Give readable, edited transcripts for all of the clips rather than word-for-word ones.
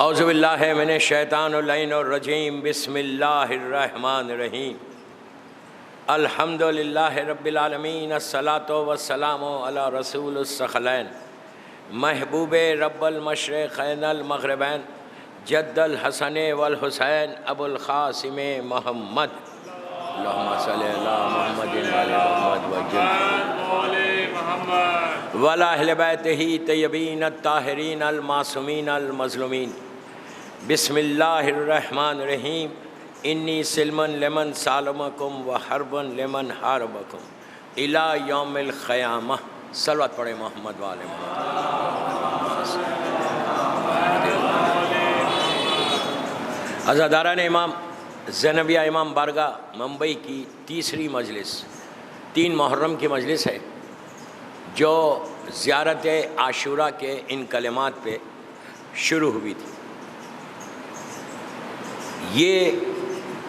اعوذ باللہ من الشیطان اللعین الرجیم بسم اللہ الرحمن الرحیم الحمد للہ رب العالمین الصلاۃ والسلام علی رسول الثقلین محبوب رب المشرقین المغربین جد الحسن والحسین ابو القاسم محمد اللہم صلی علی محمد وعلی محمد وعلی اہل بیتہ طیبین الطاہرین المعصومین المظلومین بسم اللہ الرحمن الرحیم انی سلم لمن سالمکم و حرب لمن حاربکم الی یوم القیامہ۔ صلوات پڑھیں محمد وعلی محمد۔ عزاداران امام زینبیہ امام بارگاہ ممبئی کی تیسری مجلس 3 محرم کی مجلس ہے جو زیارت عاشوراء کے ان کلمات پہ شروع ہوئی تھی۔ یہ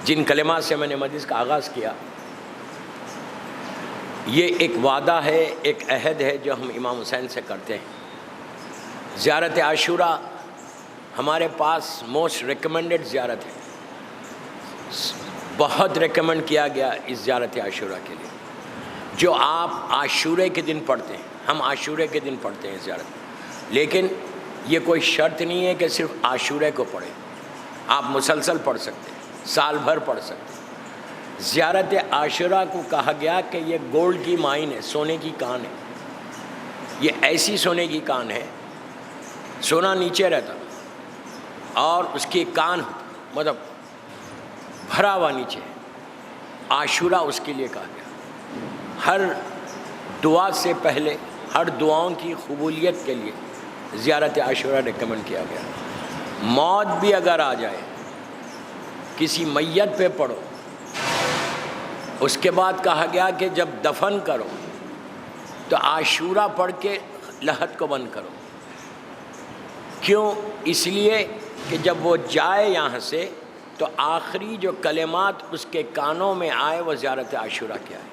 جن کلمات سے میں نے مجلس کا آغاز کیا، یہ ایک وعدہ ہے، ایک عہد ہے جو ہم امام حسین سے کرتے ہیں۔ زیارت عاشوراء ہمارے پاس موسٹ ریکمنڈڈ زیارت ہے، بہت ریکمنڈ کیا گیا اس زیارت عاشوراء کے لیے، جو آپ عاشورے کے دن پڑھتے ہیں۔ ہم عاشورے کے دن پڑھتے ہیں زیارت، لیکن یہ کوئی شرط نہیں ہے کہ صرف عاشورے کو پڑھیں، آپ مسلسل پڑھ سکتے ہیں، سال بھر پڑھ سکتے ہیں۔ زیارت عاشوراء کو کہا گیا کہ یہ گولڈ کی مائن ہے، سونے کی کان ہے۔ یہ ایسی سونے کی کان ہے، سونا نیچے رہتا اور اس کی کان مطلب بھرا ہوا نیچے۔ عاشوراء اس کے لیے کہا گیا۔ ہر دعا سے پہلے، ہر دعاؤں کی قبولیت کے لیے زیارت عاشوراء ریکمنڈ کیا گیا۔ موت بھی اگر آ جائے، کسی میت پہ پڑھو۔ اس کے بعد کہا گیا کہ جب دفن کرو تو عاشوراء پڑھ کے لحد کو بند کرو۔ کیوں؟ اس لیے کہ جب وہ جائے یہاں سے تو آخری جو کلمات اس کے کانوں میں آئے وہ زیارت عاشوراء کے آئے۔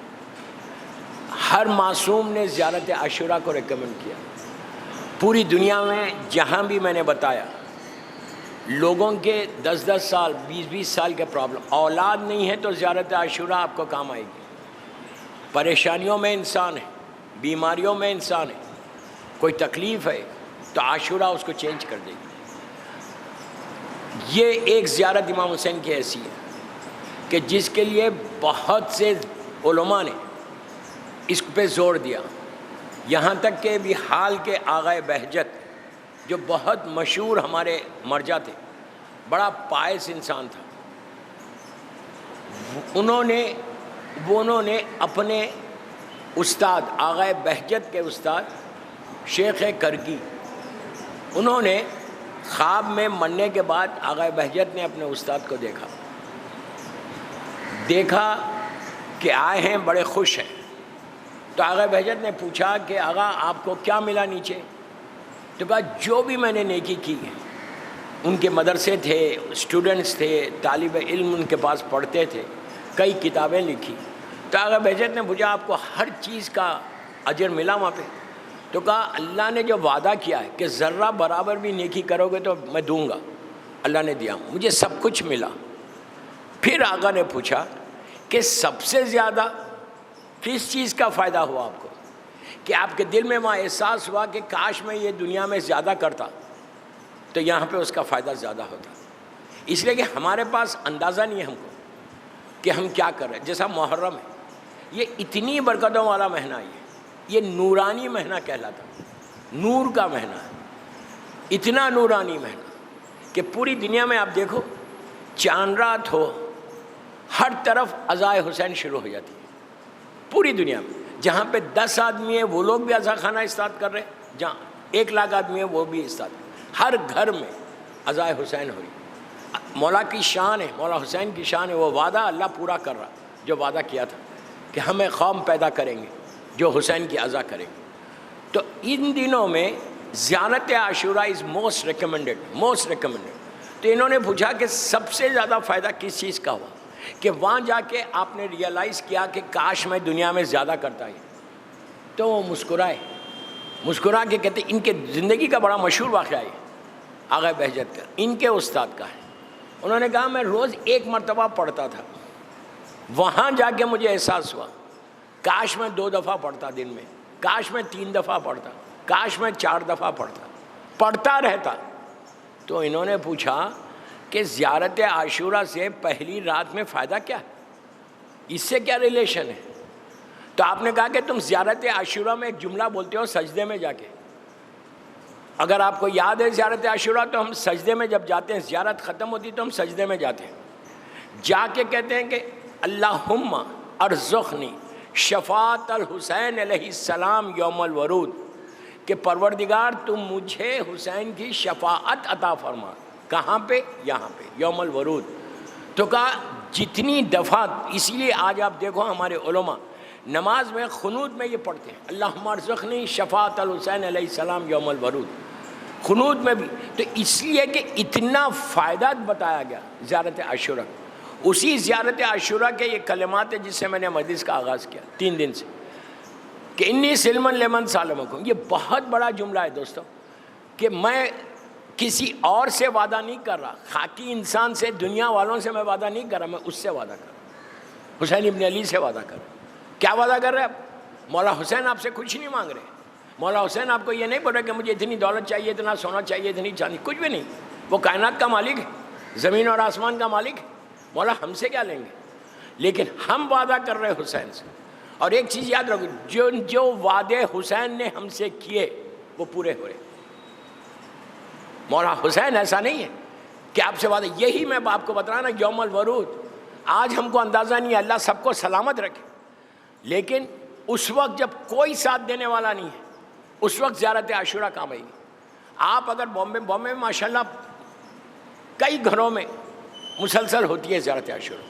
ہر معصوم نے زیارت عاشوراء کو ریکمنڈ کیا۔ پوری دنیا میں جہاں بھی میں نے بتایا، لوگوں کے 10 سال 20 سال کے پرابلم، اولاد نہیں ہے تو زیارت عاشوراء آپ کو کام آئے گی۔ پریشانیوں میں انسان ہے، بیماریوں میں انسان ہے، کوئی تکلیف ہے تو عاشوراء اس کو چینج کر دے گی۔ یہ ایک زیارت امام حسین کی ایسی ہے کہ جس کے لیے بہت سے علماء نے اس پہ زور دیا، یہاں تک کہ بحال کے آغائے بہجت جو بہت مشہور ہمارے مرجع تھے، بڑا پائس انسان تھا، انہوں نے اپنے استاد آغائے بہجت کے استاد شیخ کرکی، انہوں نے خواب میں مرنے کے بعد آغائے بہجت نے اپنے استاد کو دیکھا کہ آئے ہیں، بڑے خوش ہیں۔ تو آغائے بہجت نے پوچھا کہ آغا آپ کو کیا ملا نیچے؟ تو کہا جو بھی میں نے نیکی کی ہے، ان کے مدرسے تھے، اسٹوڈنٹس تھے، طالب علم ان کے پاس پڑھتے تھے، کئی کتابیں لکھی۔ تو آغائے بہجت نے پوچھا آپ کو ہر چیز کا اجر ملا وہاں پہ؟ تو کہا اللہ نے جو وعدہ کیا ہے کہ ذرہ برابر بھی نیکی کرو گے تو میں دوں گا، اللہ نے دیا، مجھے سب کچھ ملا۔ پھر آقا نے پوچھا کہ سب سے زیادہ کس چیز کا فائدہ ہوا آپ کو، کہ آپ کے دل میں وہاں احساس ہوا کہ کاش میں یہ دنیا میں زیادہ کرتا تو یہاں پہ اس کا فائدہ زیادہ ہوتا۔ اس لیے کہ ہمارے پاس اندازہ نہیں ہے ہم کو کہ ہم کیا کر رہے ہیں۔ جیسا محرم ہے، یہ اتنی برکتوں والا مہینہ ہے، یہ نورانی مہینہ کہلاتا، نور کا مہینہ ہے، اتنا نورانی مہینہ کہ پوری دنیا میں آپ دیکھو، چاند رات ہو ہر طرف عزائے حسین شروع ہو جاتی ہے۔ پوری دنیا میں جہاں پہ 10 آدمی ہیں وہ لوگ بھی عزا خانہ اسٹارٹ کر رہے ہیں، جہاں 1 لاکھ آدمی ہیں وہ بھی اسٹارٹ، ہر گھر میں عزائے حسین ہو رہی۔ مولا کی شان ہے، مولا حسین کی شان ہے، وہ وعدہ اللہ پورا کر رہا جو وعدہ کیا تھا کہ ہمیں قوم پیدا کریں گے جو حسین کی عزا کریں گے۔ تو ان دنوں میں زیارت عاشوراء از موسٹ ریکمنڈڈ۔ تو انہوں نے پوچھا کہ سب سے زیادہ فائدہ کس چیز کا ہوا، کہ وہاں جا کے آپ نے ریئلائز کیا کہ کاش میں دنیا میں زیادہ کرتا ہی۔ تو وہ مسکرا کے کہتے ان کے زندگی کا بڑا مشہور واقعہ ہے آغا بہجت کا، ان کے استاد کا ہے۔ انہوں نے کہا میں روز 1 مرتبہ پڑھتا تھا، وہاں جا کے مجھے احساس ہوا کاش میں 2 دفعہ پڑھتا دن میں، کاش میں 3 دفعہ پڑھتا، کاش میں 4 دفعہ پڑھتا رہتا۔ تو انہوں نے پوچھا کہ زیارت عاشورہ سے پہلی رات میں فائدہ کیا ہے، اس سے کیا ریلیشن ہے؟ تو آپ نے کہا کہ تم زیارت عاشورہ میں ایک جملہ بولتے ہو سجدے میں جا کے۔ اگر آپ کو یاد ہے زیارت عاشورہ، تو ہم سجدے میں جب جاتے ہیں، زیارت ختم ہوتی تو ہم سجدے میں جاتے ہیں، جا کے کہتے ہیں کہ اللہم ارزقنی شفاعت الحسین علیہ السلام یوم الورود، کہ پروردگار تم مجھے حسین کی شفاعت عطا فرما۔ کہاں پہ؟ یہاں پہ یوم الورود۔ تو کہا جتنی دفعہ، اسی لیے آج آپ دیکھو ہمارے علماء نماز میں قنوت میں یہ پڑھتے ہیں اللہم ارزقنی شفاعت الحسین علیہ السلام یوم الورود، قنوت میں بھی۔ تو اس لیے کہ اتنا فائدہ بتایا گیا زیارت عاشورہ۔ اسی زیارت عاشورہ کے یہ کلمات ہیں جس سے میں نے مجلس کا آغاز کیا 3 دن سے، کہ انی سلمن لمن سالمکم۔ یہ بہت بڑا جملہ ہے دوستو، کہ میں کسی اور سے وعدہ نہیں کر رہا، خاکی انسان سے، دنیا والوں سے میں وعدہ نہیں کر رہا، میں اس سے وعدہ کر رہا ہوں، حسین ابن علی سے وعدہ کر رہا ہوں۔ کیا وعدہ کر رہے ہیں؟ مولا حسین آپ سے کچھ نہیں مانگ رہے، مولا حسین آپ کو یہ نہیں بول رہے کہ مجھے اتنی دولت چاہیے، اتنا سونا چاہیے، اتنی چاندی، کچھ بھی نہیں۔ وہ کائنات کا مالک ہے، زمین اور آسمان کا مالک ہے، مولا ہم سے کیا لیں گے؟ لیکن ہم وعدہ کر رہے ہیں حسین سے۔ اور ایک چیز یاد رکھو، جو وعدے حسین نے ہم سے کیے وہ پورے ہو رہے۔ مولا حسین ایسا نہیں ہے کہ آپ سے وعدہ، یہی میں آپ کو بتا رہا نا یوم الورود۔ آج ہم کو اندازہ نہیں ہے، اللہ سب کو سلامت رکھے، لیکن اس وقت جب کوئی ساتھ دینے والا نہیں ہے، اس وقت زیارت عاشورہ کام آئے گی۔ آپ اگر بامبے میں ماشاءاللہ کئی گھروں میں مسلسل ہوتی ہے زیارت عاشورہ،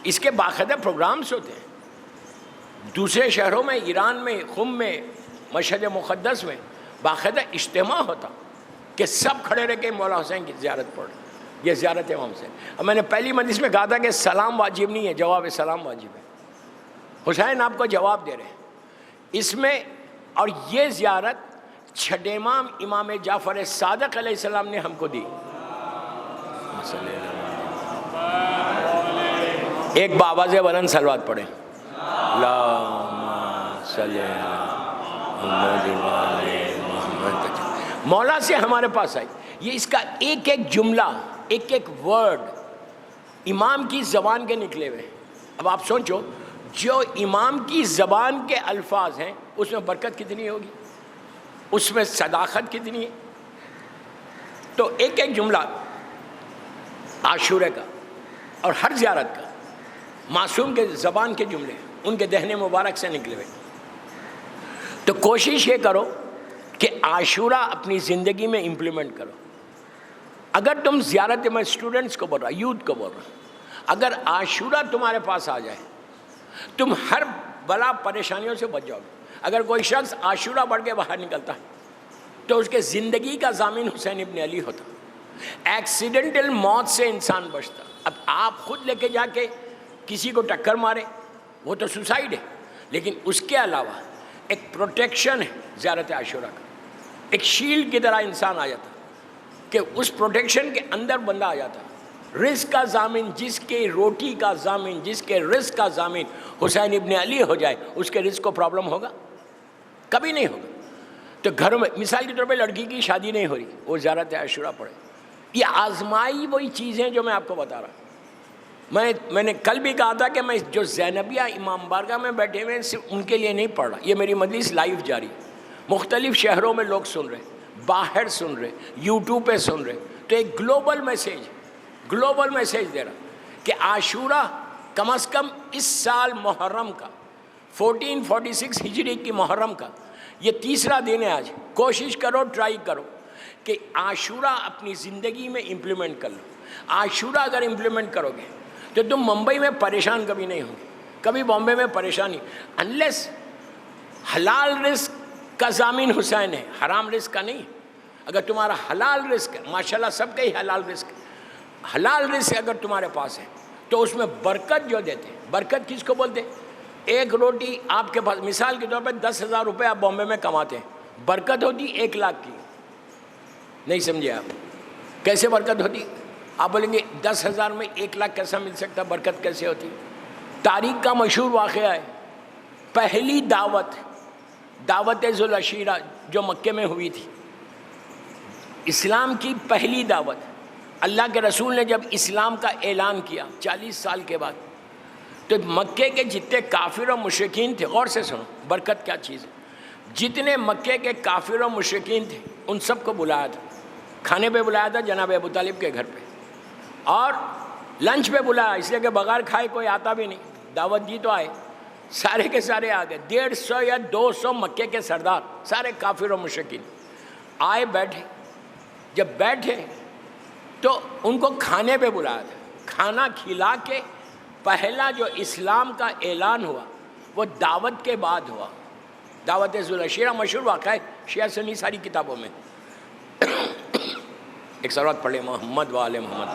اس کے باقاعدہ پروگرامز ہوتے ہیں۔ دوسرے شہروں میں، ایران میں، قم میں، مشہد مقدس میں باقاعدہ اجتماع ہوتا کہ سب کھڑے رہ کے مولا حسین کی زیارت پڑھ، یہ زیارت امام حسین۔ اب میں نے پہلی مجلس میں کہا تھا کہ سلام واجب نہیں ہے، جواب سلام واجب ہے۔ حسین آپ کو جواب دے رہے ہیں اس میں۔ اور یہ زیارت چھٹے امام جعفر صادق علیہ السلام نے ہم کو دی۔ ایک بآواز بلند صلوات پڑھیں، اللہم صلی علی محمد۔ مولا سے ہمارے پاس آئی، یہ اس کا ایک ایک جملہ، ایک ایک ورڈ امام کی زبان کے نکلے ہوئے۔ اب آپ سوچو، جو امام کی زبان کے الفاظ ہیں اس میں برکت کتنی ہوگی، اس میں صداقت کتنی ہے۔ تو ایک ایک جملہ عاشورہ کا اور ہر زیارت کا معصوم کے زبان کے جملے ان کے دہن مبارک سے نکلے ہوئے۔ تو کوشش یہ کرو کہ عاشورہ اپنی زندگی میں امپلیمنٹ کرو۔ اگر تم زیارت، میں اسٹوڈنٹس کو بول رہا، یوتھ کو بول رہا، اگر عاشورہ تمہارے پاس آ جائے تم ہر بلا پریشانیوں سے بچ جاؤ گے۔ اگر کوئی شخص عاشورہ پڑھ کے باہر نکلتا ہے تو اس کے زندگی کا ضامن حسین ابن علی ہوتا، ایکسیڈنٹل موت سے انسان بچتا۔ اب آپ خود لے کے جا کے کسی کو ٹکر مارے وہ تو سوسائڈ ہے، لیکن اس کے علاوہ ایک پروٹیکشن ہے زیارت عاشورہ کا، ایک شیلڈ کی طرح انسان آ جاتا کہ اس پروٹیکشن کے اندر بندہ آ جاتا۔ رزق کا ضامن، جس کے روٹی کا ضامن، جس کے رزق کا ضامن حسین ابن علی ہو جائے، اس کے رزق کو پرابلم ہوگا؟ کبھی نہیں ہوگا۔ تو گھروں میں مثال کے طور پہ لڑکی کی شادی نہیں ہو رہی، وہ زیارت عاشورہ پڑھے۔ یہ آزمائی وہی چیزیں جو میں آپ کو بتا رہا ہوں۔ میں نے کل بھی کہا تھا کہ میں جو زینبیہ امام بارگاہ میں بیٹھے ہوئے ہیں صرف ان کے لیے نہیں پڑھ رہا، یہ میری مجلس لائیو جاری، مختلف شہروں میں لوگ سن رہے، باہر سن رہے، یوٹیوب پہ سن رہے۔ تو ایک گلوبل میسیج دے رہا کہ عاشورہ کم از کم اس سال محرم کا 1446 ہجری کی محرم کا یہ 3را دن ہے آج۔ کوشش کرو، ٹرائی کرو کہ عاشورہ اپنی زندگی میں امپلیمنٹ کر لو۔ عاشورہ اگر امپلیمنٹ کرو گے تو تم ممبئی میں پریشان کبھی نہیں ہوگے، کبھی بامبے میں پریشانی، انلیس حلال رزق کا ضامن حسین ہے، حرام رزق کا نہیں۔ اگر تمہارا حلال رزق ہے، ماشاءاللہ سب کا ہی حلال رزق ہے، حلال رزق اگر تمہارے پاس ہے تو اس میں برکت جو دیتے ہیں۔ برکت کس کو بولتے ہیں؟ ایک روٹی آپ کے پاس، مثال کے طور پہ 10,000 روپے آپ بامبے میں کماتے ہیں، برکت ہوتی 1 لاکھ کی، نہیں سمجھے آپ؟ کیسے برکت ہوتی؟ آپ بولیں گے 10,000 میں 1,00,000 کیسا مل سکتا؟ برکت کیسے ہوتی؟ تاریخ کا مشہور واقعہ ہے، پہلی دعوت ذوالعشیرہ جو مکے میں ہوئی تھی، اسلام کی پہلی دعوت، اللہ کے رسول نے جب اسلام کا اعلان کیا 40 سال کے بعد، تو مکے کے جتنے کافر و مشرکین تھے، غور سے سنو برکت کیا چیز ہے، جتنے مکے کے کافر و مشرکین تھے ان سب کو بلایا تھا، کھانے پہ بلایا تھا جناب ابو طالب کے گھر پہ، اور لنچ پہ بلایا، اس لیے کہ بغیر کھائے کوئی آتا بھی نہیں، دعوت دی تو آئے، سارے کے سارے آ گئے، 150 یا 200 مکے کے سردار، سارے کافر و مشرکین آئے، بیٹھے، جب بیٹھے تو ان کو کھانے پہ بلایا تھا، کھانا کھلا کے پہلا جو اسلام کا اعلان ہوا وہ دعوت کے بعد ہوا، دعوت ذوالعشیرہ مشہور واقعہ ہے شیعہ سنی ساری کتابوں میں۔ ایک صلوات پڑھیں محمد و آل محمد۔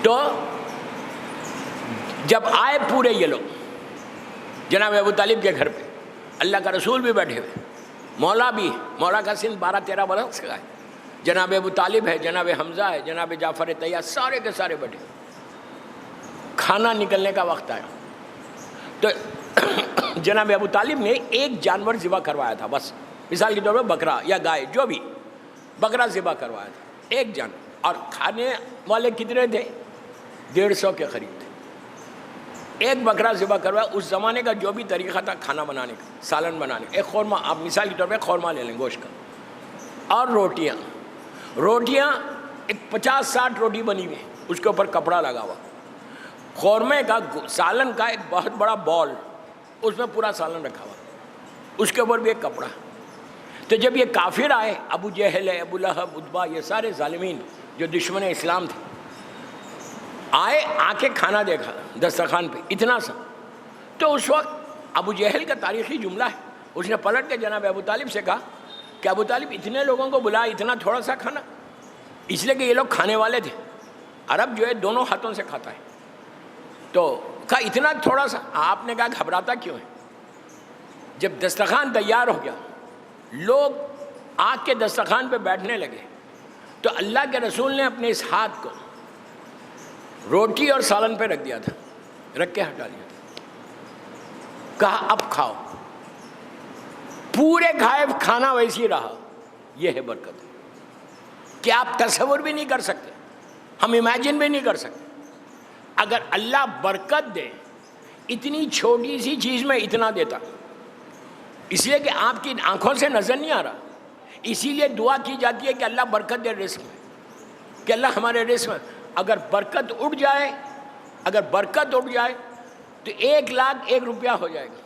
تو جب آئے پورے یہ لوگ جناب ابو طالب کے گھر پہ، اللہ کا رسول بھی بیٹھے ہوئے، مولا کا سن 12-13 برس کا ہے، جناب ابو طالب ہے، جناب حمزہ ہے، جناب جعفر طیار، سارے کے سارے بیٹھے، کھانا نکلنے کا وقت آیا تو جناب ابو طالب نے ایک جانور ذبح کروایا تھا، بس مثال کے طور پر بکرا یا گائے، جو بھی بکرا ذبح کروایا تھا، ایک جانور، اور کھانے والے کتنے تھے؟ 150 کے قریب تھے، ایک بکرا ذبح کروایا۔ اس زمانے کا جو بھی طریقہ تھا کھانا بنانے کا، سالن بنانے کا، ایک خورمہ، آپ مثال کے طور پہ خورمہ لے لیں گوشت کا، اور روٹیاں ایک 50-60 روٹی بنی ہوئی، اس کے اوپر کپڑا لگا ہوا، خورمے کا سالن کا ایک بہت بڑا بال، اس میں پورا سالن رکھا ہوا، اس کے اوپر بھی ایک کپڑا۔ تو جب یہ کافر آئے، ابو جہل ہے، ابو لہب، اتبا، یہ سارے ظالمین جو دشمن اسلام تھے، آئے، آ کے کھانا دیکھا دسترخوان پہ اتنا سا، تو اس وقت ابو جہل کا تاریخی جملہ ہے، اس نے پلٹ کے جناب ابو طالب سے کہا کہ ابو طالب اتنے لوگوں کو بلایا، اتنا تھوڑا سا کھانا؟ اس لیے کہ یہ لوگ کھانے والے تھے، عرب جو ہے دونوں ہاتھوں سے کھاتا ہے، تو کہا اتنا تھوڑا سا؟ آپ نے کہا گھبراتا کیوں ہے؟ جب دسترخوان تیار ہو گیا، لوگ آگ کے دسترخوان پہ بیٹھنے لگے، تو اللہ کے رسول نے اپنے اس ہاتھ کو روٹی اور سالن پہ رکھ دیا تھا، رکھ کے ہٹا دیا تھا، کہا اب کھاؤ، پورے کھائے، کھانا ویسی رہا۔ یہ ہے برکت کہ آپ تصور بھی نہیں کر سکتے، ہم امیجن بھی نہیں کر سکتے۔ اگر اللہ برکت دے، اتنی چھوٹی سی چیز میں اتنا دیتا، اس لیے کہ آپ کی آنکھوں سے نظر نہیں آ رہا، اسی لیے دعا کی جاتی ہے کہ اللہ برکت دے رزق میں، کہ اللہ ہمارے رزق میں اگر برکت اٹھ جائے، تو 1,00,001 روپیہ ہو جائے گا،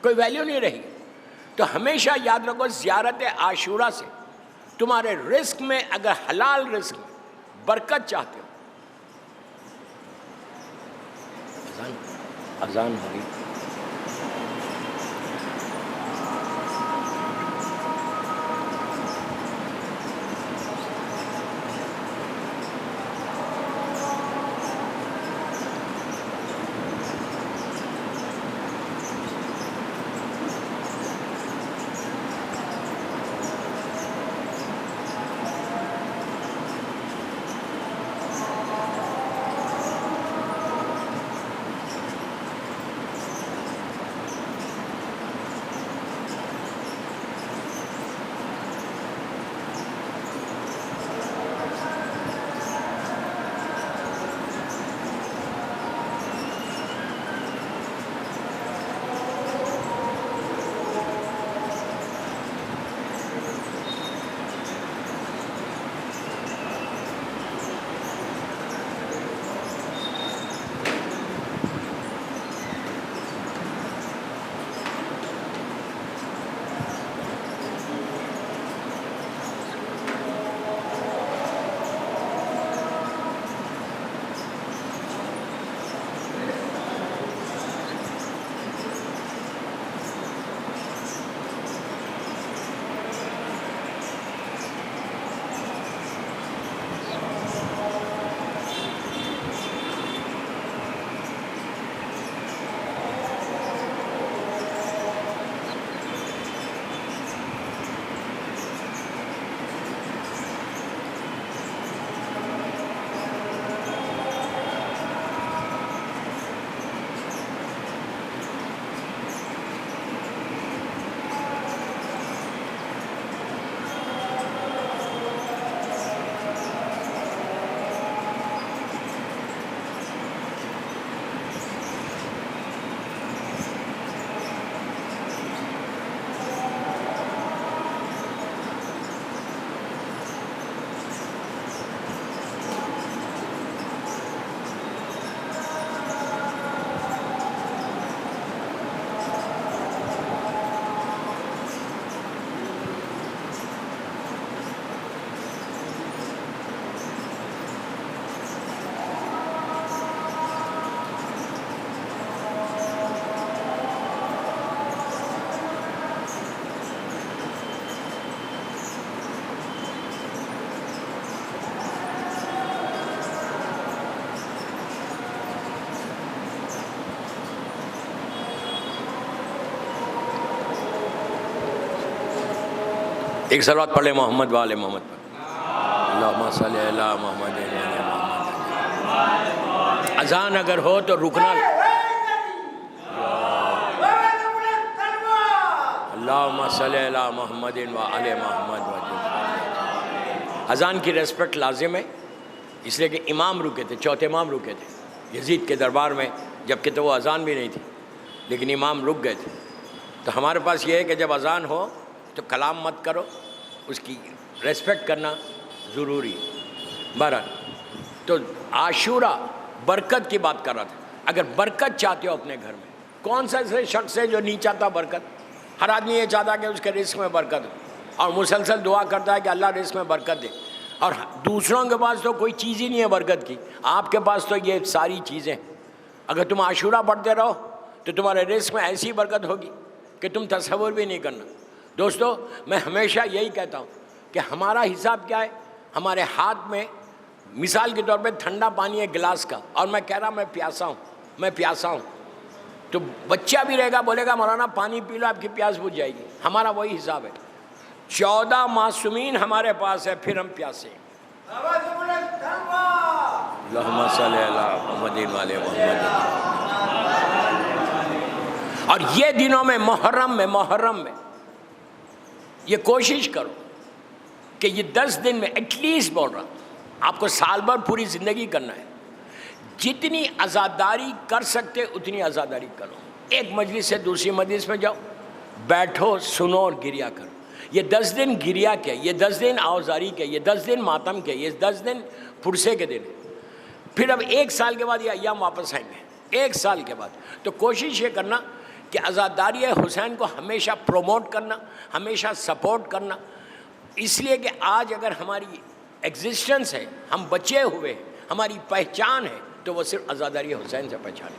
کوئی ویلیو نہیں رہی۔ تو ہمیشہ یاد رکھو، زیارت عاشورہ سے تمہارے رزق میں، اگر حلال رزق میں برکت چاہتے ہو، اذان ہو رہی۔ ایک صلوات پڑھ لیں محمد والے محمد پر. اللہم صلی علی محمد وعلی محمد. اذان اگر ہو تو رکنا. اللہم صلی علی محمد وعلی محمد. اذان کی ریسپیکٹ لازم ہے، اس لیے کہ امام رکے تھے، چوتھے امام رکے تھے یزید کے دربار میں، جبکہ تو وہ اذان بھی نہیں تھی، لیکن امام رک گئے تھے. تو ہمارے پاس یہ ہے کہ جب اذان ہو تو کلام مت کرو، اس کی ریسپیکٹ کرنا ضروری. بہرحال تو عاشورہ برکت کی بات کر رہا تھا. اگر برکت چاہتے ہو اپنے گھر میں، کون سا ایسے شخص ہے جو نہیں چاہتا برکت؟ ہر آدمی یہ چاہتا ہے کہ اس کے رزق میں برکت ہو، اور مسلسل دعا کرتا ہے کہ اللہ رزق میں برکت دے. اور دوسروں کے پاس تو کوئی چیز ہی نہیں ہے برکت کی، آپ کے پاس تو یہ ساری چیزیں. اگر تم عاشورہ پڑھتے رہو تو تمہارے رزق میں ایسی برکت ہوگی کہ تم تصور بھی نہیں کرنا. دوستو میں ہمیشہ یہی کہتا ہوں کہ ہمارا حساب کیا ہے؟ ہمارے ہاتھ میں مثال کے طور پہ ٹھنڈا پانی ہے گلاس کا، اور میں کہہ رہا میں پیاسا ہوں، تو بچہ بھی رہے گا بولے گا مولانا پانی پی لو آپ کی پیاس بجھ جائے گی. ہمارا وہی حساب ہے. 14 معصومین ہمارے پاس ہے، پھر ہم پیاسے ہیں. اللہم صلی علی محمد وعلی محمد. اور یہ دنوں میں محرم میں یہ کوشش کرو کہ یہ 10 دن میں ایٹ لیسٹ بول رہا ہوں، آپ کو سال بھر پوری زندگی کرنا ہے، جتنی عزاداری کر سکتے اتنی عزاداری کرو. ایک مجلس سے دوسری مجلس میں جاؤ، بیٹھو، سنو اور گریا کرو. یہ 10 دن گریا کے، یہ 10 دن آوازاری کے، یہ 10 دن ماتم کے، یہ 10 دن پرسے کے دن. پھر اب 1 سال کے بعد یہ ایام واپس آئیں گے، 1 سال کے بعد. تو کوشش یہ کرنا کہ عزاداری حسین کو ہمیشہ پروموٹ کرنا، ہمیشہ سپورٹ کرنا. اس لیے کہ آج اگر ہماری ایگزسٹنس ہے، ہم بچے ہوئے ہیں، ہماری پہچان ہے، تو وہ صرف عزاداری حسین سے پہچان ہے.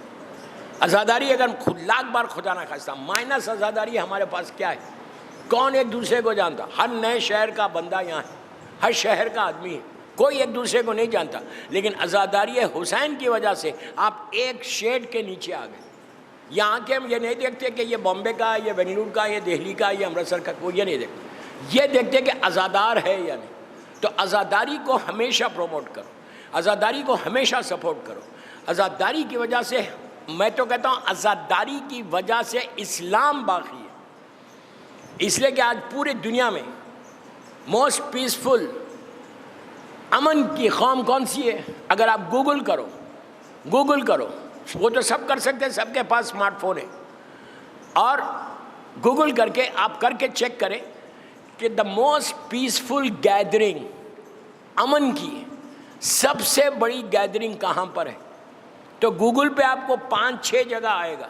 عزاداری اگر لاکھ بار خدا نہ خواستہ مائنس عزاداری ہمارے پاس کیا ہے؟ کون ایک دوسرے کو جانتا؟ ہر نئے شہر کا بندہ یہاں ہے، ہر شہر کا آدمی ہے، کوئی ایک دوسرے کو نہیں جانتا. لیکن عزاداری حسین کی وجہ سے آپ ایک شیڈ کے نیچے آ گئے. یہاں کے ہم یہ نہیں دیکھتے کہ یہ بامبے کا، یہ بنگلور کا، یہ دہلی کا، یہ امرتسر کا، وہ یہ نہیں دیکھتے. یہ دیکھتے کہ عزادار ہے یا نہیں. تو عزاداری کو ہمیشہ پروموٹ کرو، عزاداری کو ہمیشہ سپورٹ کرو. عزاداری کی وجہ سے، میں تو کہتا ہوں عزاداری کی وجہ سے اسلام باقی ہے. اس لیے کہ آج پوری دنیا میں موسٹ پیسفل امن کی قوم کون سی ہے؟ اگر آپ گوگل کرو، وہ تو سب کر سکتے ہیں، سب کے پاس اسمارٹ فون ہے، اور گوگل کر کے آپ کر کے چیک کریں کہ دا موسٹ پیسفل گیدرنگ امن کی سب سے بڑی گیدرنگ کہاں پر ہے. تو گوگل پہ آپ کو 5-6 جگہ آئے گا.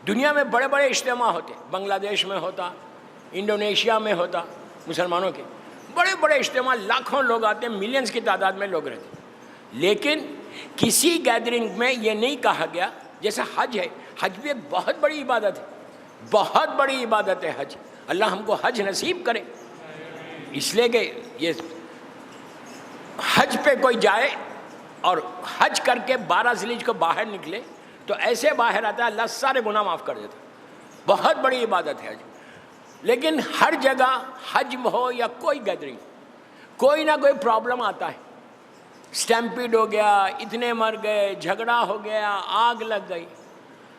دنیا میں بڑے بڑے اجتماع ہوتے، بنگلہ دیش میں ہوتا، انڈونیشیا میں ہوتا، مسلمانوں کے بڑے بڑے اجتماع، لاکھوں لوگ آتے ہیں، ملینز کی تعداد میں لوگ رہتے. لیکن کسی گیدرنگ میں یہ نہیں کہا گیا، جیسا حج ہے، حج بھی ایک بہت بڑی عبادت ہے، بہت بڑی عبادت ہے حج. اللہ ہم کو حج نصیب کرے. اس لیے کہ یہ حج پہ کوئی جائے اور حج کر کے 12 ذی الحجہ کو باہر نکلے تو ایسے باہر آتا ہے اللہ سارے گناہ معاف کر دیتا. بہت بڑی عبادت ہے حج. لیکن ہر جگہ حج ہو یا کوئی گیدرنگ، کوئی نہ کوئی پرابلم آتا ہے. اسٹیمپیڈ ہو گیا، اتنے مر گئے، جھگڑا ہو گیا، آگ لگ گئی.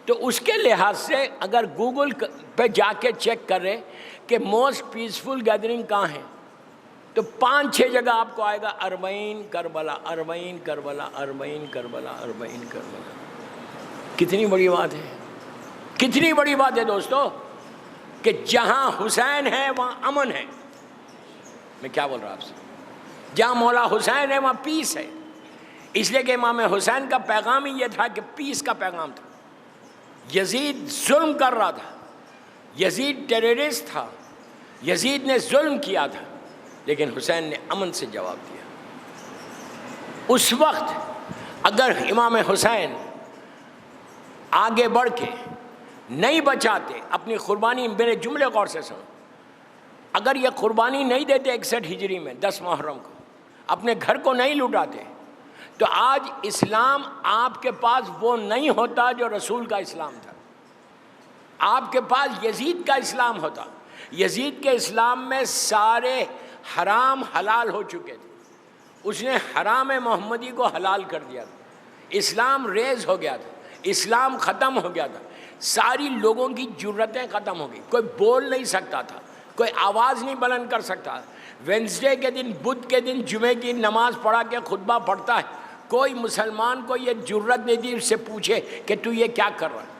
تو اس کے لحاظ سے اگر گوگل پہ جا کے چیک کر رہے کہ موسٹ پیسفل گیدرنگ کہاں ہے، تو 5-6 جگہ آپ کو آئے گا، اربعین کربلا، اربعین کربلا، اربعین کربلا، اربعین کربلا. کتنی بڑی بات ہے، کتنی بڑی بات ہے دوستو، کہ جہاں حسین ہے وہاں امن ہے. میں کیا بول رہا ہوں آپ سے؟ جہاں مولا حسین ہے وہاں پیس ہے. اس لیے کہ امام حسین کا پیغام ہی یہ تھا کہ پیس کا پیغام تھا. یزید ظلم کر رہا تھا، یزید ٹیررسٹ تھا، یزید نے ظلم کیا تھا، لیکن حسین نے امن سے جواب دیا. اس وقت اگر امام حسین آگے بڑھ کے نہیں بچاتے اپنی قربانی، میرے جملے غور سے سنو، اگر یہ قربانی نہیں دیتے 61 ہجری میں 10 محرم کو، اپنے گھر کو نہیں لوٹاتے، تو آج اسلام آپ کے پاس وہ نہیں ہوتا جو رسول کا اسلام تھا. آپ کے پاس یزید کا اسلام ہوتا. یزید کے اسلام میں سارے حرام حلال ہو چکے تھے، اس نے حرام محمدی کو حلال کر دیا تھا، اسلام ریز ہو گیا تھا، اسلام ختم ہو گیا تھا، ساری لوگوں کی جرتیں ختم ہو گئی، کوئی بول نہیں سکتا تھا، کوئی آواز نہیں بلند کر سکتا۔ وینسڈے کے دن، بدھ کے دن جمعے کی نماز پڑھا کے خطبہ پڑھتا ہے، کوئی مسلمان کو یہ جرت نہیں دی اس سے پوچھے کہ تو یہ کیا کر رہا ہے۔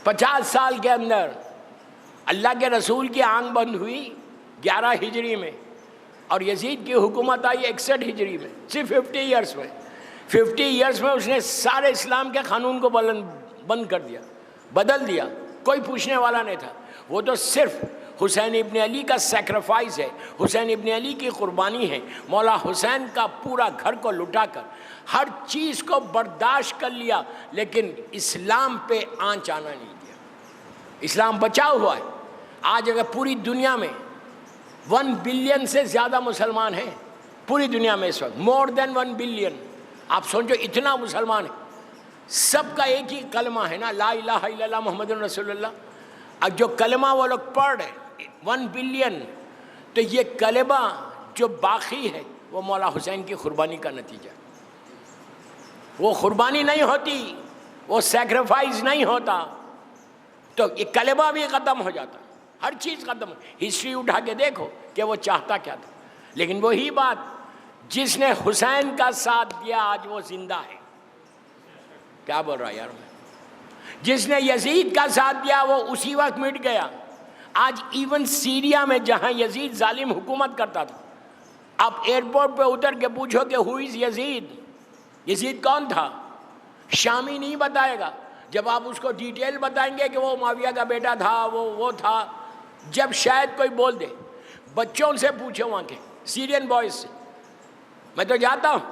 50 سال کے اندر اللہ کے رسول کی آنکھ بند ہوئی 11 ہجری میں، اور یزید کی حکومت آئی 61 ہجری میں، صرف 50 ایئرس میں۔ 50 ایئرس میں اس نے سارے اسلام کے قانون کو بند کر دیا، بدل دیا، کوئی پوچھنے والا نہیں تھا۔ وہ تو صرف حسین ابن علی کا سیکریفائس ہے، حسین ابن علی کی قربانی ہے۔ مولا حسین کا پورا گھر کو لٹا کر ہر چیز کو برداشت کر لیا، لیکن اسلام پہ آنچ آنا نہیں دیا۔ اسلام بچا ہوا ہے۔ آج اگر پوری دنیا میں 1 بلین سے زیادہ مسلمان ہیں، پوری دنیا میں اس وقت مور دین 1 بلین، آپ سوچو اتنا مسلمان ہے، سب کا ایک ہی کلمہ ہے نا، لا الہ الا اللہ محمد رسول اللہ۔ اب جو کلمہ وہ لوگ پڑھ رہے 1 بلین، تو یہ کلمہ جو باقی ہے وہ مولا حسین کی قربانی کا نتیجہ ہے۔ وہ قربانی نہیں ہوتی، وہ سیکریفائز نہیں ہوتا تو یہ کلمہ بھی ختم ہو جاتا، ہر چیز ختم ہو۔ ہسٹری اٹھا کے دیکھو کہ وہ چاہتا کیا تھا، لیکن وہی بات جس نے حسین کا ساتھ دیا آج وہ زندہ ہے۔ کیا بول رہا یار میں؟ جس نے یزید کا ساتھ دیا وہ اسی وقت مٹ گیا۔ آج ایون سیریا میں جہاں یزید ظالم حکومت کرتا تھا، آپ ایئرپورٹ پہ اتر کے پوچھو کہ ہو از یزید، یزید کون تھا، شامی نہیں بتائے گا۔ جب آپ اس کو ڈیٹیل بتائیں گے کہ وہ معاویہ کا بیٹا تھا، وہ تھا، جب شاید کوئی بول دے۔ بچوں سے پوچھو وہاں کے سیرین بوائز سے، میں تو جاتا ہوں،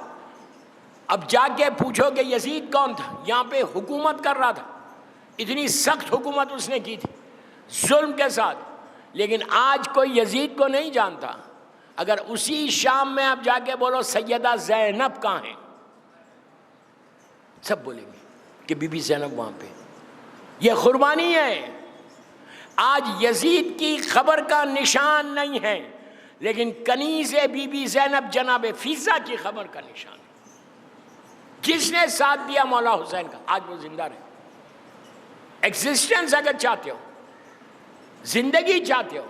اب جا کے پوچھو کہ یزید کون تھا، یہاں پہ حکومت کر رہا تھا، اتنی سخت حکومت اس نے کی تھی ظلم کے ساتھ، لیکن آج کوئی یزید کو نہیں جانتا۔ اگر اسی شام میں آپ جا کے بولو سیدہ زینب کہاں ہیں، سب بولیں گے کہ بی بی زینب وہاں پہ۔ یہ قربانی ہے۔ آج یزید کی خبر کا نشان نہیں ہے، لیکن کنیز بی بی زینب جناب فیضہ کی خبر کا نشان ہے۔ جس نے ساتھ دیا مولا حسین کا آج وہ زندہ رہے۔ ایگزسٹنس اگر چاہتے ہو، زندگی چاہتے ہو،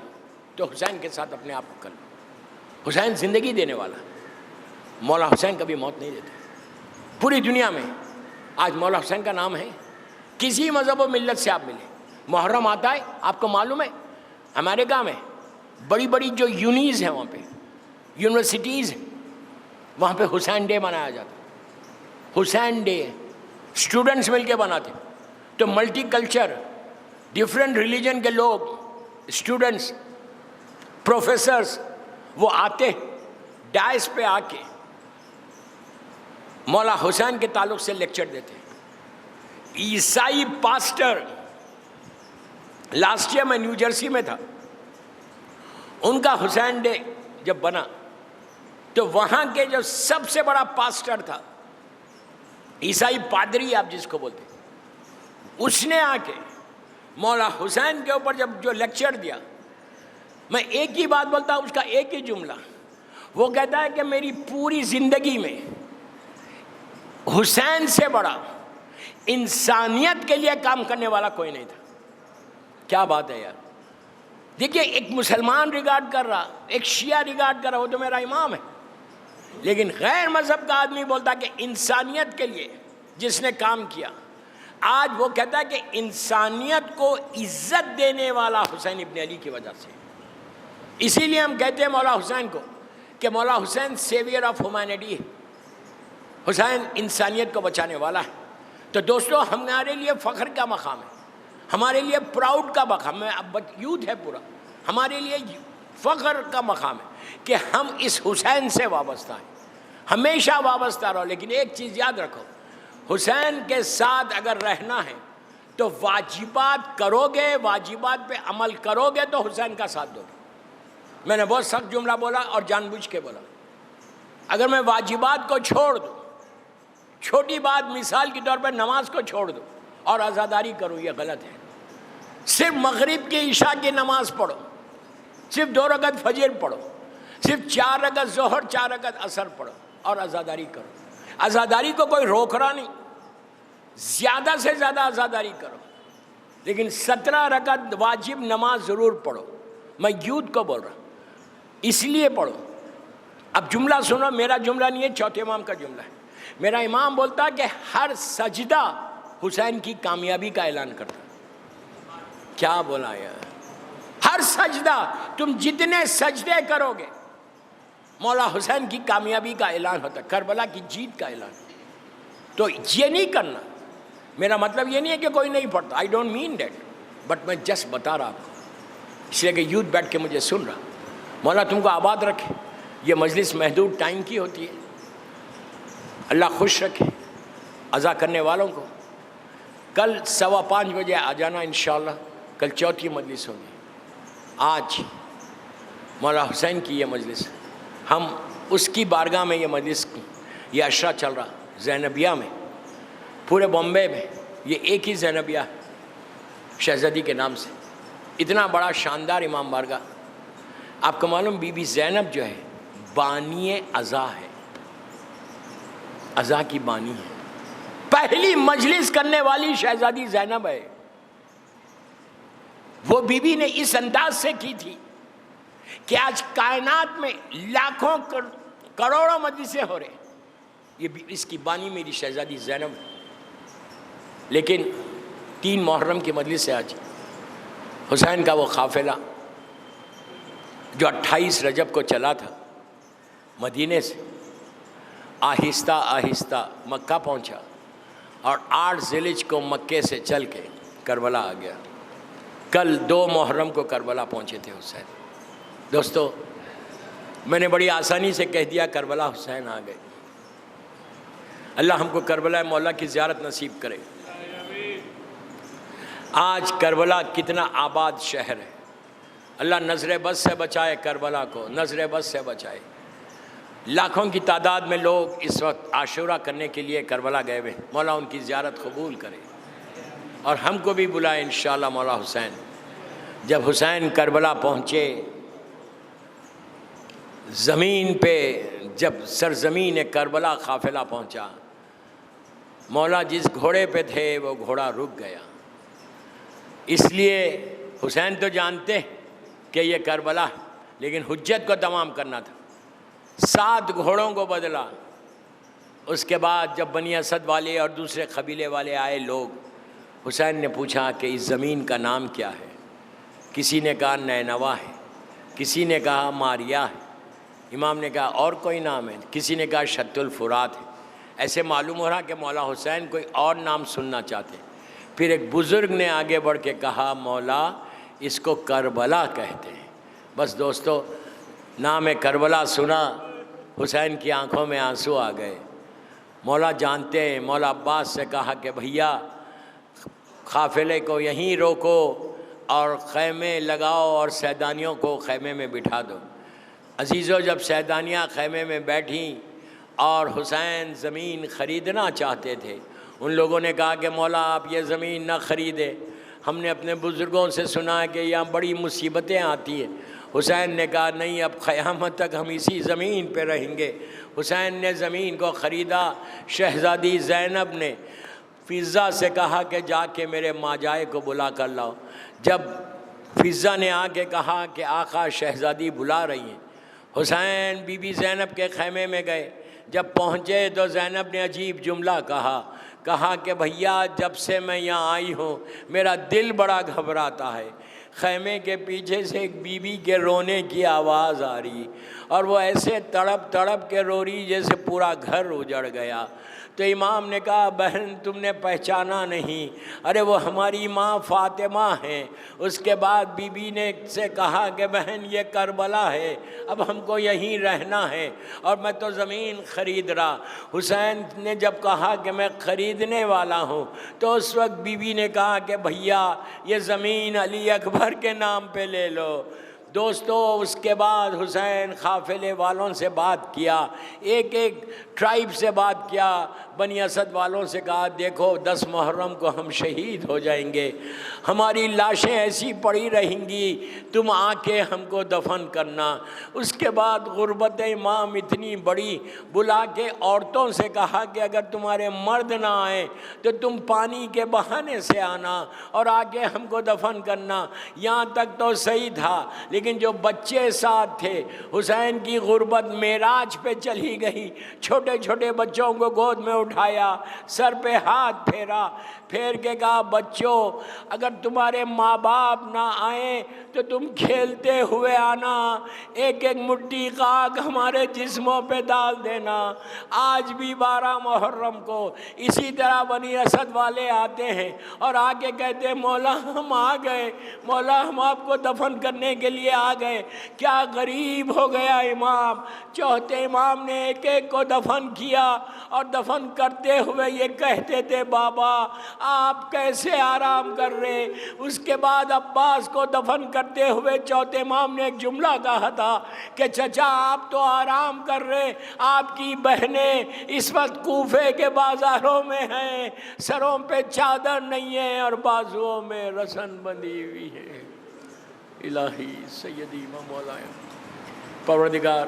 تو حسین کے ساتھ اپنے آپ کو کر لو۔ حسین زندگی دینے والا، مولا حسین کبھی موت نہیں دیتے۔ پوری دنیا میں آج مولا حسین کا نام ہے، کسی مذہب و ملت سے آپ ملے، محرم آتا ہے، آپ کو معلوم ہے امریکہ میں بڑی بڑی جو یونیز ہیں، وہاں پہ یونیورسٹیز ہیں، وہاں پہ حسین ڈے منایا جاتا ہے۔ حسین ڈے اسٹوڈنٹس مل کے بناتے، تو ملٹی کلچر، ڈفرینٹ ریلیجن کے لوگ، اسٹوڈنٹس، پروفیسرز، وہ آتے ڈائس پہ آ کے مولا حسین کے تعلق سے لیکچر دیتے۔ عیسائی پاسٹر، لاسٹ ایئر میں نیو جرسی میں تھا، ان کا حسین ڈے جب بنا تو وہاں کے جو سب سے بڑا پاسٹر تھا، عیسائی پادری آپ جس کو بولتے، اس نے آ کے مولا حسین کے اوپر جب جو لیکچر دیا، میں ایک ہی بات بولتا ہوں، اس کا ایک ہی جملہ، وہ کہتا ہے کہ میری پوری زندگی میں حسین سے بڑا انسانیت کے لیے کام کرنے والا کوئی نہیں تھا۔ کیا بات ہے یار! دیکھیے، ایک مسلمان ریگارڈ کر رہا، ایک شیعہ ریگارڈ کر رہا، وہ تو میرا امام ہے، لیکن غیر مذہب کا آدمی بولتا کہ انسانیت کے لیے جس نے کام کیا، آج وہ کہتا ہے کہ انسانیت کو عزت دینے والا حسین ابن علی کی وجہ سے۔ اسی لیے ہم کہتے ہیں مولا حسین کو کہ مولا حسین سیویئر آف ہیومینٹی ہے، حسین انسانیت کو بچانے والا ہے۔ تو دوستو، ہمارے لیے فخر کا مقام ہے، ہمارے لیے پراؤڈ کا مقام ہے، اب یوتھ ہے پورا، ہمارے لیے فخر کا مقام ہے کہ ہم اس حسین سے وابستہ ہیں، ہمیشہ وابستہ رہو۔ لیکن ایک چیز یاد رکھو، حسین کے ساتھ اگر رہنا ہے تو واجبات کرو گے، واجبات پہ عمل کرو گے تو حسین کا ساتھ دو گے۔ میں نے بہت سخت جملہ بولا اور جان بوجھ کے بولا، اگر میں واجبات کو چھوڑ دوں، چھوٹی بات مثال کے طور پر نماز کو چھوڑ دو اور عزاداری کرو، یہ غلط ہے۔ صرف مغرب کی عشاء کی نماز پڑھو، صرف 2 رکعت فجر پڑھو، صرف 4 رکعت ظہر، 4 رکعت عصر پڑھو اور عزاداری کرو۔ عزاداری کو کوئی روک رہا نہیں، زیادہ سے زیادہ عزاداری کرو، لیکن 17 رکعت واجب نماز ضرور پڑھو۔ میں یوتھ کو بول رہا ہوں، اس لیے پڑھو۔ اب جملہ سنو، میرا جملہ نہیں ہے، چوتھے امام کا جملہ ہے۔ میرا امام بولتا کہ ہر سجدہ حسین کی کامیابی کا اعلان کرتا۔ کیا بولا یار؟ ہر سجدہ، تم جتنے سجدے کرو گے مولا حسین کی کامیابی کا اعلان ہوتا ہے، کربلا کی جیت کا اعلان۔ تو یہ نہیں کرنا، میرا مطلب یہ نہیں ہے کہ کوئی نہیں پڑھتا، I don't mean that, but میں جسٹ بتا رہا آپ کو، اس لیے کہ یوتھ بیٹھ کے مجھے سن رہا۔ مولا تم کو آباد رکھے۔ یہ مجلس محدود ٹائم کی ہوتی ہے، اللہ خوش رکھے عزا کرنے والوں کو۔ کل 5:15 بجے آ جانا انشاءاللہ، کل چوتھی مجلس ہوگی۔ آج مولا حسین کی یہ مجلس، ہم اس کی بارگاہ میں یہ مجلس، یہ عشرہ چل رہا زینبیہ میں، پورے بامبے میں یہ ایک ہی زینبیہ شہزادی کے نام سے، اتنا بڑا شاندار امام بارگاہ۔ آپ کو معلوم بی بی زینب جو ہے بانی عزا ہے، عزا کی بانی ہے، پہلی مجلس کرنے والی شہزادی زینب ہے۔ وہ بی بی نے اس انداز سے کی تھی کہ آج کائنات میں لاکھوں کروڑوں مجلسیں ہو رہے، یہ اس کی بانی میری شہزادی زینب ہے۔ لیکن 3 محرم کی مجلس سے آج حسین کا وہ قافلہ جو 28 رجب کو چلا تھا مدینے سے، آہستہ آہستہ مکہ پہنچا اور 8 ذی الحجہ کو مکے سے چل کے کربلا آ گیا۔ کل 2 محرم کو کربلا پہنچے تھے حسین۔ دوستو، میں نے بڑی آسانی سے کہہ دیا کربلا حسین آ گئے۔ اللہ ہم کو کربلا مولا کی زیارت نصیب کرے۔ آج کربلا کتنا آباد شہر ہے، اللہ نظر بد سے بچائے کربلا کو، نظر بد سے بچائے۔ لاکھوں کی تعداد میں لوگ اس وقت عاشورہ کرنے کے لیے کربلا گئے ہوئے، مولا ان کی زیارت قبول کرے اور ہم کو بھی بلائے انشاءاللہ مولا حسین۔ جب حسین کربلا پہنچے، زمین پہ جب سرزمین کربلا قافلہ پہنچا، مولا جس گھوڑے پہ تھے وہ گھوڑا رک گیا۔ اس لیے حسین تو جانتے ہیں کہ یہ کربلا ہے، لیکن حجت کو تمام کرنا تھا، 7 گھوڑوں کو بدلا۔ اس کے بعد جب بنی اسد والے اور دوسرے قبیلے والے آئے لوگ، حسین نے پوچھا کہ اس زمین کا نام کیا ہے؟ کسی نے کہا نینوا ہے، کسی نے کہا ماریا ہے، امام نے کہا اور کوئی نام ہے، کسی نے کہا شط الفرات ہے۔ ایسے معلوم ہو رہا کہ مولا حسین کوئی اور نام سننا چاہتے۔ پھر ایک بزرگ نے آگے بڑھ کے کہا مولا اس کو کربلا کہتے ہیں۔ بس دوستو، نام کربلا سنا، حسین کی آنکھوں میں آنسو آ گئے۔ مولا جانتے ہیں، مولا عباس سے کہا کہ بھیا قافلے کو یہیں روکو اور خیمے لگاؤ اور سیدانیوں کو خیمے میں بٹھا دو۔ عزیزو، جب سیدانیاں خیمے میں بیٹھیں اور حسین زمین خریدنا چاہتے تھے، ان لوگوں نے کہا کہ مولا آپ یہ زمین نہ خریدے، ہم نے اپنے بزرگوں سے سنا ہے کہ یہاں بڑی مصیبتیں آتی ہیں۔ حسین نے کہا نہیں، اب قیامت تک ہم اسی زمین پہ رہیں گے۔ حسین نے زمین کو خریدا۔ شہزادی زینب نے فضہ سے کہا کہ جا کے میرے ماجائے کو بلا کر لاؤ۔ جب فضہ نے آ کے کہا کہ آقا شہزادی بلا رہی ہیں، حسین بی بی زینب کے خیمے میں گئے۔ جب پہنچے تو زینب نے عجیب جملہ کہا کہ بھیا جب سے میں یہاں آئی ہوں میرا دل بڑا گھبراتا ہے۔ خیمے کے پیچھے سے ایک بی بی کے رونے کی آواز آ رہی اور وہ ایسے تڑپ تڑپ کے رو رہی جیسے پورا گھر اجڑ گیا۔ تو امام نے کہا بہن تم نے پہچانا نہیں، ارے وہ ہماری ماں فاطمہ ہیں۔ اس کے بعد بی بی نے سے کہا کہ بہن یہ کربلا ہے، اب ہم کو یہیں رہنا ہے اور میں تو زمین خرید رہا۔ حسین نے جب کہا کہ میں خریدنے والا ہوں تو اس وقت بی بی نے کہا کہ بھیا یہ زمین علی اکبر کے نام پہ لے لو۔ دوستو اس کے بعد حسین قافلے والوں سے بات کیا، ایک ایک ٹرائب سے بات کیا، بنی اسد والوں سے کہا دیکھو 10 محرم کو ہم شہید ہو جائیں گے، ہماری لاشیں ایسی پڑی رہیں گی، تم آ کے ہم کو دفن کرنا۔ اس کے بعد غربت امام اتنی بڑی، بلا کے عورتوں سے کہا کہ اگر تمہارے مرد نہ آئیں تو تم پانی کے بہانے سے آنا اور آ کے ہم کو دفن کرنا۔ یہاں تک تو صحیح تھا، لیکن جو بچے ساتھ تھے، حسین کی غربت معراج پہ چلی گئی، چھوٹے چھوٹے بچوں کو گود میں اٹھایا، سر پہ ہاتھ پھیرا، پھیر کے کہا بچوں اگر تمہارے ماں باپ نہ آئیں تو تم کھیلتے ہوئے آنا، ایک ایک مٹھی خاک ہمارے جسموں پہ ڈال دینا۔ آج بھی 12 محرم کو اسی طرح بنی اسد والے آتے ہیں اور آگے کہتے ہیں مولا ہم آ گئے، مولا ہم آپ کو دفن کرنے کے لیے آ گئے۔ کیا غریب ہو گیا امام، چوتھے امام نے ایک ایک کو دفن کیا اور دفن کرتے ہوئے یہ کہتے تھے بابا آپ کیسے آرام کر رہے۔ اس کے بعد عباس کو دفن کرتے ہوئے چوتھے امام نے ایک جملہ کہا تھا کہ چچا آپ تو آرام کر رہے، آپ کی بہنیں اس وقت کوفے کے بازاروں میں ہیں، سروں پہ چادر نہیں ہے اور بازوؤں میں رسن بندھی ہوئی ہے۔ الہی سیدی و مولایا، پروردگار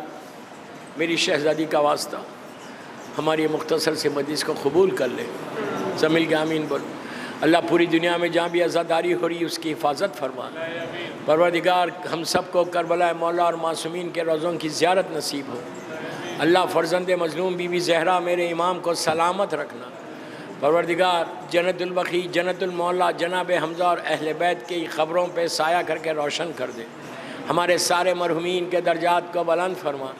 میری شہزادی کا واسطہ ہماری مختصر سی مجلس کو قبول کر لے، سب کے آمین بولو۔ اللہ پوری دنیا میں جہاں بھی عزاداری ہو رہی اس کی حفاظت فرما۔ پروردگار ہم سب کو کربلا مولا اور معصومین کے روضوں کی زیارت نصیب ہو۔ اللہ فرزند مظلوم بی بی زہرا میرے امام کو سلامت رکھنا۔ پروردگار جنت البقیع، جنت المولا، جناب حمزہ اور اہل بیت کی خبروں پہ سایہ کر کے روشن کر دے۔ ہمارے سارے مرحومین کے درجات کو بلند فرما۔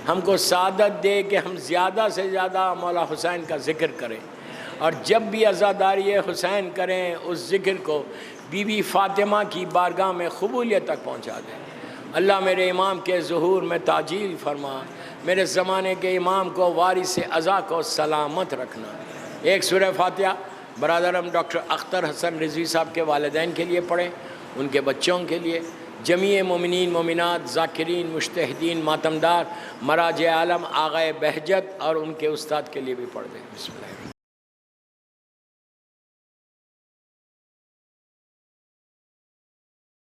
ہم کو سعادت دے کہ ہم زیادہ سے زیادہ مولا حسین کا ذکر کریں، اور جب بھی عزاداری حسین کریں اس ذکر کو بی بی فاطمہ کی بارگاہ میں قبولیت تک پہنچا دیں۔ اللہ میرے امام کے ظہور میں تعجیل فرما، میرے زمانے کے امام کو وارث عزا کو سلامت رکھنا۔ ایک سورہ فاتحہ برادرم ڈاکٹر اختر حسن رضوی صاحب کے والدین کے لیے پڑھیں، ان کے بچوں کے لیے، جمیع مومنین مومنات، ذاکرین، مجتہدین، ماتمدار، مراج عالم، آغائے بہجت اور ان کے استاد کے لیے بھی پڑھ دیں۔ بسم اللہ۔